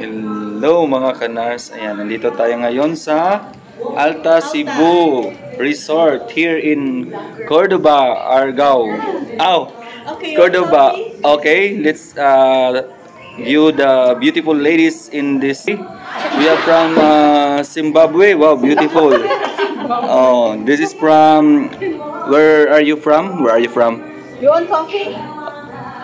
Hello mga kanars. Ayan, nandito tayo ngayon sa Alta Cebu Resort here in Cordoba, Argao. Cordoba. Okay, let's view the beautiful ladies in this. We are from Zimbabwe. Wow, beautiful. Oh, this is from. Where are you from? Where are you from? You want coffee?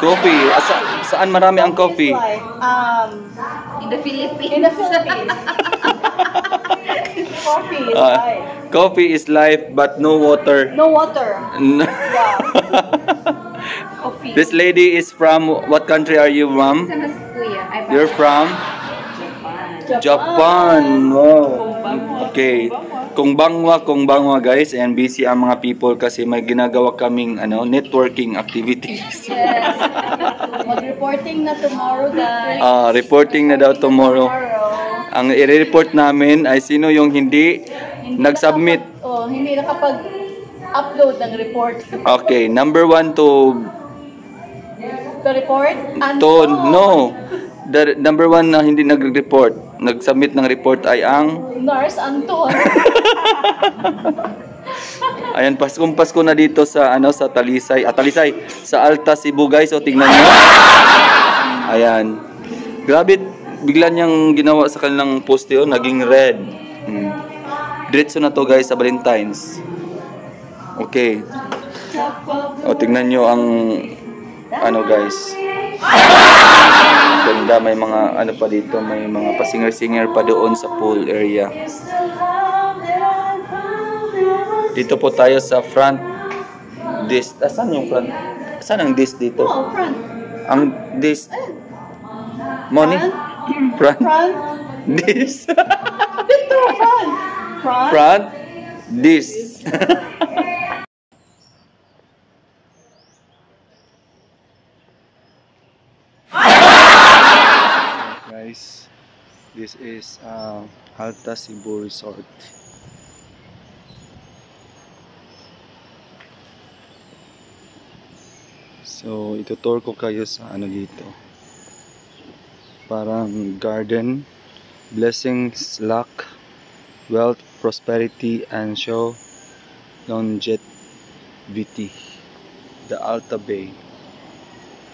Coffee. Saan marami ang coffee? In the Philippines. In the Philippines. Coffee is life. Coffee is life, but no water. No water. Yeah. Coffee. This lady is from what country are you from? You're from Japan. Wow. Okay. Kung bangwa guys, and busy ang mga people kasi may ginagawa kaming networking activities. Yes. Mag-reporting na tomorrow, guys. Reporting na daw tomorrow. Ang i-report namin ay sino yung hindi nag-submit. Hindi nakapag-upload ng report. Okay, number 1 to report? No. The number 1 na hindi nag-report, nag-submit ng report ay ang Nurse Anton. Ayan, Pasko na dito sa sa Talisay, sa Alta Cebu guys. O tingnan niyo. Ayan. Grabe, bigla niyang ginawa sa kanilang poste naging red. Diretso na to guys sa Valentine's. Okay. O tingnan niyo ang guys. Ganda, may mga pa dito, may mga pasinger-singer pa doon sa pool area. Dito po tayo sa front desk. Saan yung front? Saan ang desk dito? Front. Ang desk. Money? Front? Desk. Dito, front. Front desk. Guys, this is Alta Cebu Resort. So, itutur ko kayo sa dito. Parang garden, blessings, luck, wealth, prosperity, and show longevity. The Alta Bay.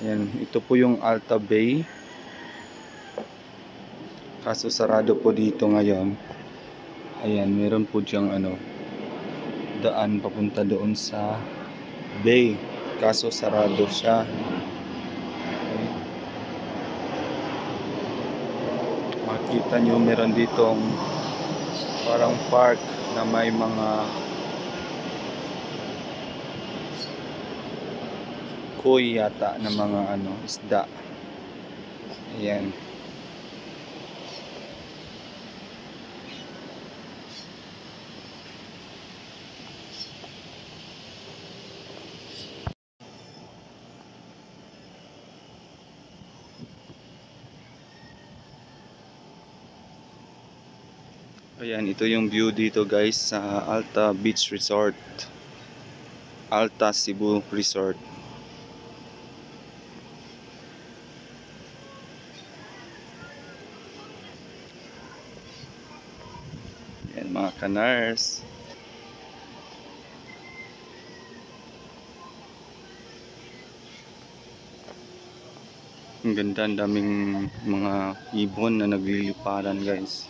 Ayan, ito po yung Alta Bay. Kaso sarado po dito ngayon. Ayan, meron po diyang daan papunta doon sa bay. Kaso sarado siya. Okay. Makita nyo meron ditong parang park na may mga koi yata na mga isda. Ayan. Ayan, ito yung view dito guys sa Alta Beach Resort. Alta Cebu Resort. Ayan mga kanars. Ang ganda, ang daming mga ibon na nagliliparan guys.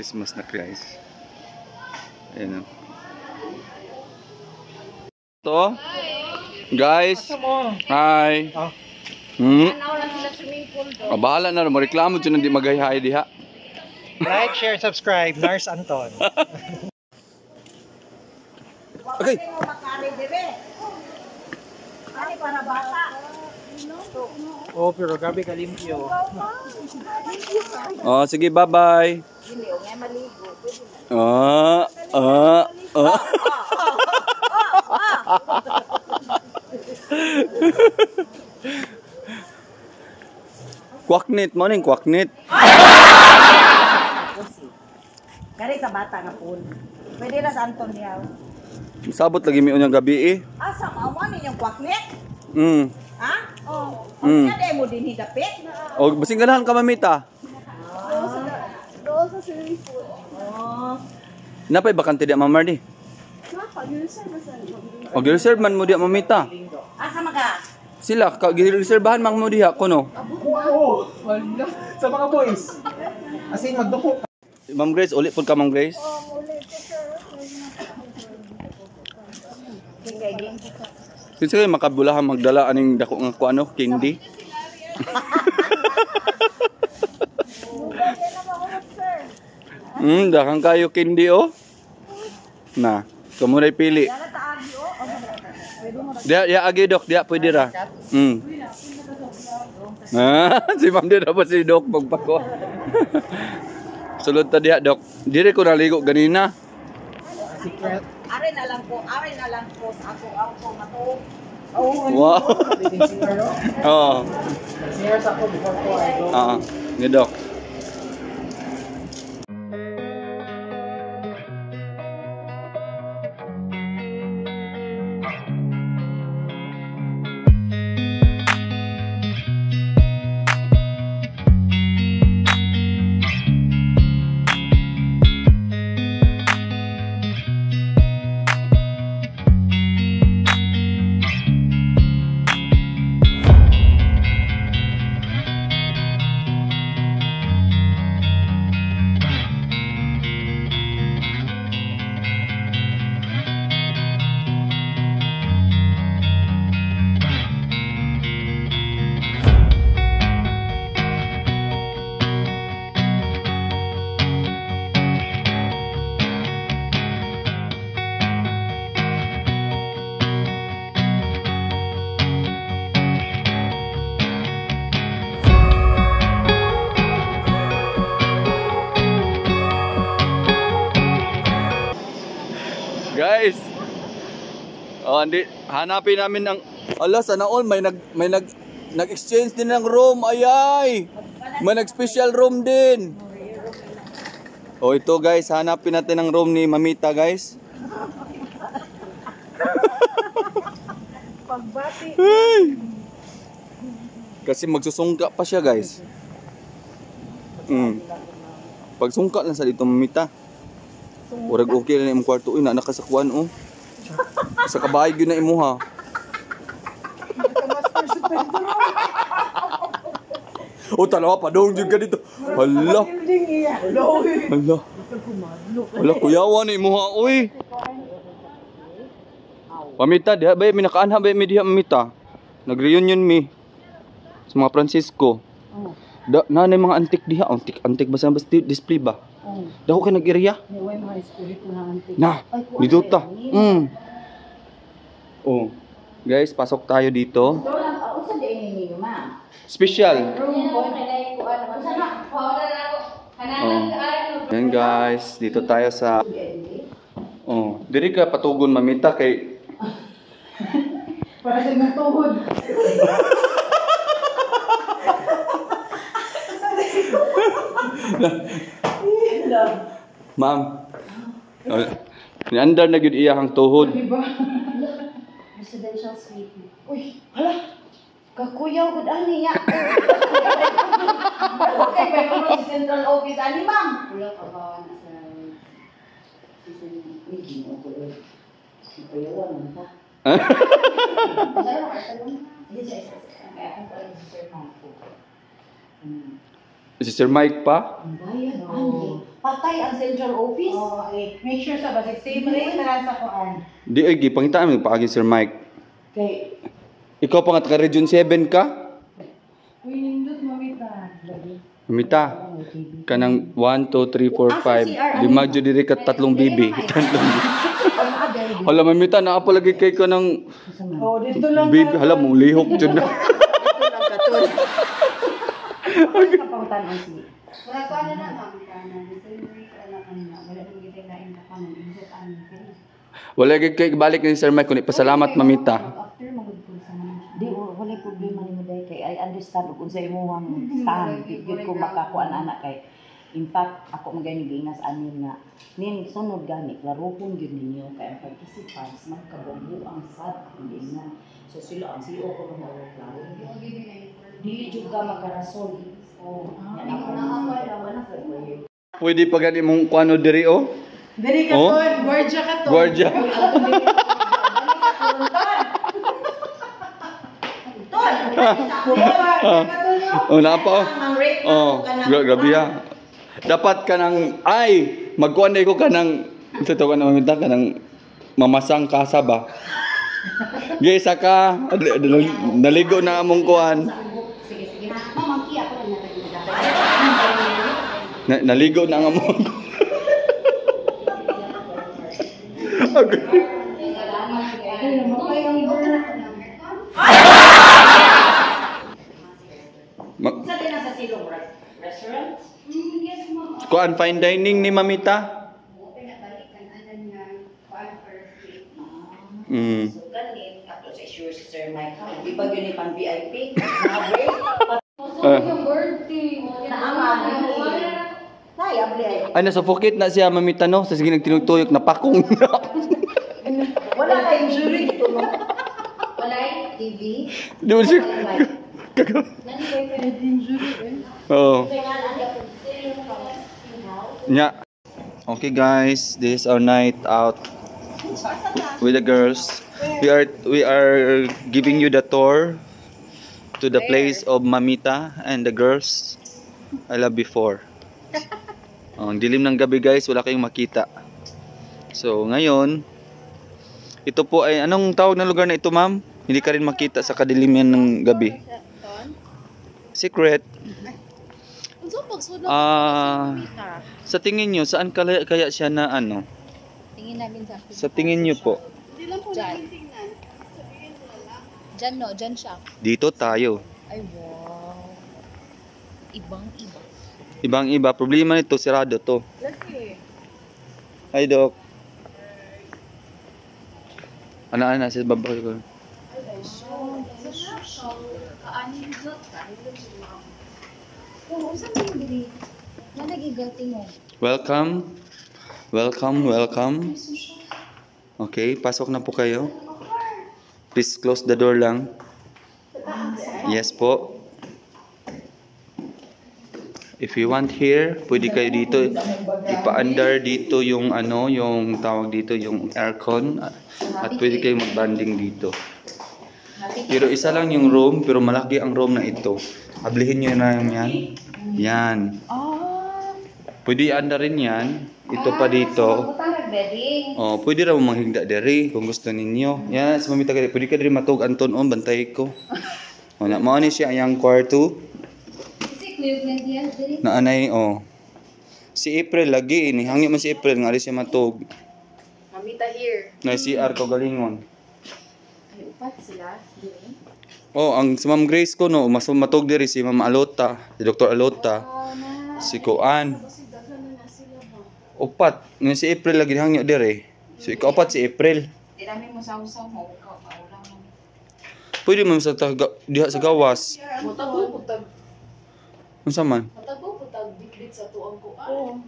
Christmas na guys. Ayan to guys. Hi. Bahala na, mareklamo dyan, hindi magayhay diha. Like, share, subscribe. Nurse Anton. Okay. Oh, pero gabi ka limpyo. Oh, sige, bye-bye. Kwaknit, morning kwaknit. Kari sa bata nga pool. Pwede na sa Anton niya. Sabot lagi mi unyang gabi eh. Asa, maawa ninyong kwaknet? Mm. Ha? Oh. Mm. Kaya mo din hidapit. O, basing ganahan ka, mamita. Doon sa swimming pool. Oh. Napay bakante di, Ma'am Mardy? Nakapag-reserve na sa O, gireserve man mo di, mamita. Asa maga? Sila, gireserbahan man mo diha, kuno. Oo. Wala. Sa mga boys. As in, magduko. Ma'am Grace, ulit po ka, Ma'am Grace. ulit ko, sir. Kingay din. Kasi kayo makabulahan magdala aning dako nga kuano, King D. Dakan kayo King D, oh. Na, kamunay pili. Dia agi dok, dia pwede ra. Si Ma'am dia dapat si Dok magpako. Sulod ta dia, Dok. Dire ko naligo ganina. Secret. Are na lang po sa ako mato. Wow. Oh. Seniors ako before ko I go. Ni Dok. Guys. Hanapin namin ang sana all may nag-exchange din ng room. Ayay. May nag-special room din. Ito guys, hanapin natin ang room ni Mamita, guys. Pagbati. Kasi magsusungka pa siya, guys. Pagsungka lang sa dito, Mamita. Urag okay lang imong kwarto ina nakasakuan oh. Sa kabahay gyud na imuha. Oh talawa pa dong jud ka dito. Hala. Hala. Hala kuyawa ni imuha oy. Mamita diha bay minakaanha bay mi diha Mamita. Nag-reunion mi sa mga Francisco. Nanay mga antik diha, antik ba sa display ba? Dako kay nag-area. Na, dito ta. Oh. Guys, pasok tayo dito. Usa din ninyo, ma'am. Special. Yan guys, dito tayo sa diri ka patugon Mamita kay para sa mga tuhod. Ma'am. Niandar na gyud iya ang tuhod. Residential suite. Uy, hala. Kakuyaw gud ani ya. Okay, may mga sa central office ani, ma'am. Wala ka ba na sa season meeting o ko eh. Ipayawan mo ta. Saan ka tanong? Hindi siya isa. Kaya ako pa rin si Sir Marco. Si Sir Mike pa? Ang bayan, ani. Patay ang central office. Oh, make sure sa basic same rate na sa kuan. Di ay gipangitaan mi paagi Sir Mike. Kay Ikaw pa nga taga Region 7 ka? Uy, nindot Mamita. Mamita. Kanang 1 2 3 4 5. Lima jud diri ka tatlong bibi. Hala Mamita naa pa lagi kay ka ng oh, dito lang. bibi. Hala mo lihok jud na. Kapautan ang si. Wala ko na ma'am kana. Same rate na kana. Wala nang gid na ina kana. Inject ani. Wala gid kay balik ni Sir Mike kun ipasalamat Mamita. After magudpod sa management. Di wala problema nimo dai kay I understand kung sa imong stand gid ko makakuan anak kay In fact, ako maganingas anin nga nin sunod gani klaruhon gyud ninyo kay ang participants magkabuo ang sad hindi na. So sila ang CEO ko ng klaro. Dili jud ka magkarason. Pwede pa gani mong kuano diri oh. Diri ka Oh? ton, guardia ka ton. Guardia. Oh, napa oh. Oh, grabe ha. Dapat ka nang ay magkuan ko ka nang ito ka nang mamita ka nang mamasang kasa ba. Gisa ka naligo na among kuan. Sige. Mamangki ako na Naligo na ang among. Sa din sa silong restaurant? Yes, ma'am. Kuan fine dining ni Mamita. Mm. So, ganit, ato sa sure si Sir Mike. Di ba yun pang VIP? Na-break? Yung birthday. Naaman. Ay, nasuffocate na siya, Mamita, no? Sa sige nagtinutuyok na pakong na. Wala ka injury dito, no? Wala TV? Di mo siya. Oo. Nya. Okay guys, this is our night out with the girls. We are giving you the tour to the place of Mamita and the girls I love before. Ang dilim ng gabi guys, wala kayong makita. So ngayon, ito po ay anong tawag na lugar na ito, ma'am? Hindi ka rin makita sa kadiliman ng gabi. Secret. Sa tingin nyo, saan kaya siya na ano? Tingin namin Sa tingin nyo po? Diyan. Diyan no, diyan siya. Dito tayo. Ay wow. Ibang-iba. Ibang-iba. Problema nito, sirado to. Hi, Doc. Ana-ana, sa baba ko. Welcome. Okay, pasok na po kayo. Please close the door lang. Yes po. If you want here, pwede kayo dito. Ipa-under dito yung ano, yung tawag dito, yung aircon. At pwede kayo mag-banding dito. Pero isa lang yung room, pero malaki ang room na ito. Ablihin nyo na yan. Yan. Pwede i-under rin yan. Ito pa dito. Oh, pwede raw manghigda dere kung gusto ninyo. Yan, sa mamita ka, pwede ka dere matug Anton on, bantay ko. O, mao ni siya ang kwarto. Naanay, oh. Si April lagi, hangyo man si April, nga rin siya matug. Mamita here. Na CR ko galingon. Ay, upat sila. Oh, ang si Ma'am Grace ko, no, mas matug diri si Ma'am Alota, si Dr. Alota, si Kuan. Upat, nga si April lagi hangyo diri. So, ikaw upat si April. Di namin masaw-saw mo. Maulang mo. Pwede mo sa diha sa gawas. Matag-putag. Unsa man? Matag-putag. Bit-bit sa tuang ko. Oo.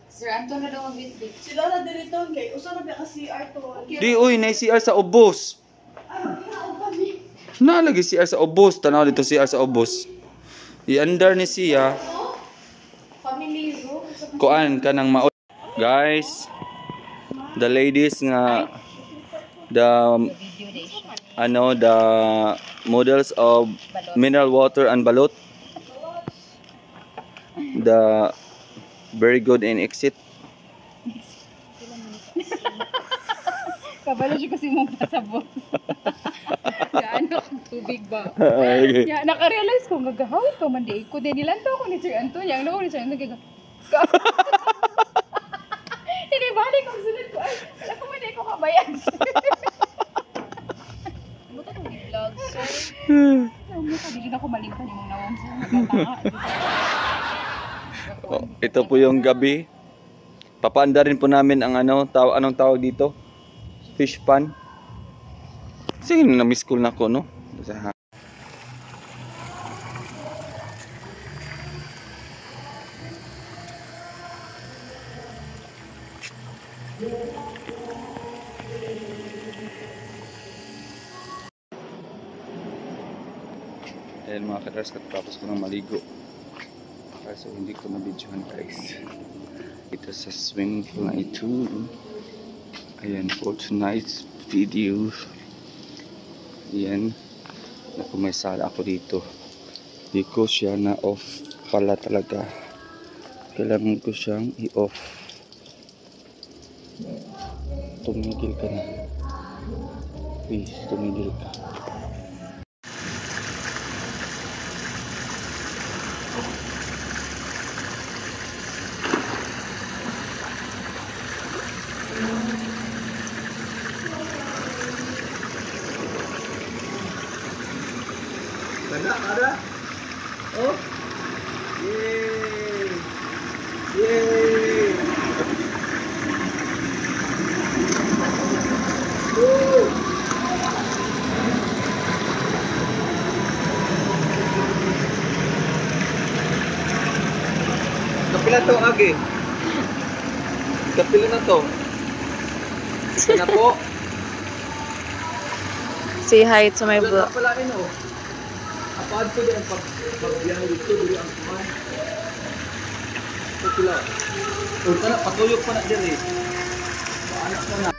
Sir Anton na daw ang bit-bit. Sila na diri ton kay usa na ka CR to. Di oy, na CR sa ubos. Na lagi CR sa ubos, tanaw dito CR sa ubos. I-under ni siya. Family room. Kuan ka nang mao. Guys, the ladies nga the models of mineral water and balot. The very good in exit. Kabalo siya kasi mong pasabot. Gaano kong tubig ba? Okay. Ya, naka-realize ko, magahawit ko, mandi ko. Din nilanto ko ni Sir Anton. Yang naku ni Sir Anton, hindi balik ko sunod ko. Ay, wala ko man ko kabayan. Buta kong i-vlog, sir. Hindi na ko malimpan yung nawang sir. Oh, ito po yung gabi. Papaanda rin po namin ang anong tawag dito? Fish pan. Sige, na-miss ko na ko, no? Dahil mga kadars, katapos ko ng maligo. Kaso hindi ko na-videohan guys. Ito sa swimming pool na ito. Ayan for tonight's video. Ayan. Nakumaysala ako dito. Hindi ko siya na-off pala talaga. Kailangan ko siyang i-off. Tumigil ka na. Please, tumigil ka. Ada? Oh. Yay! Yay! Woo! Kapila to, Agi? Kapila na to? Ito na po. Say hi to my vlog. Pala ino. Apad ko din pag-biyahe dito, dito ang kuman. Ito pala. O, patuyo pa na dyan eh. Paanak na na.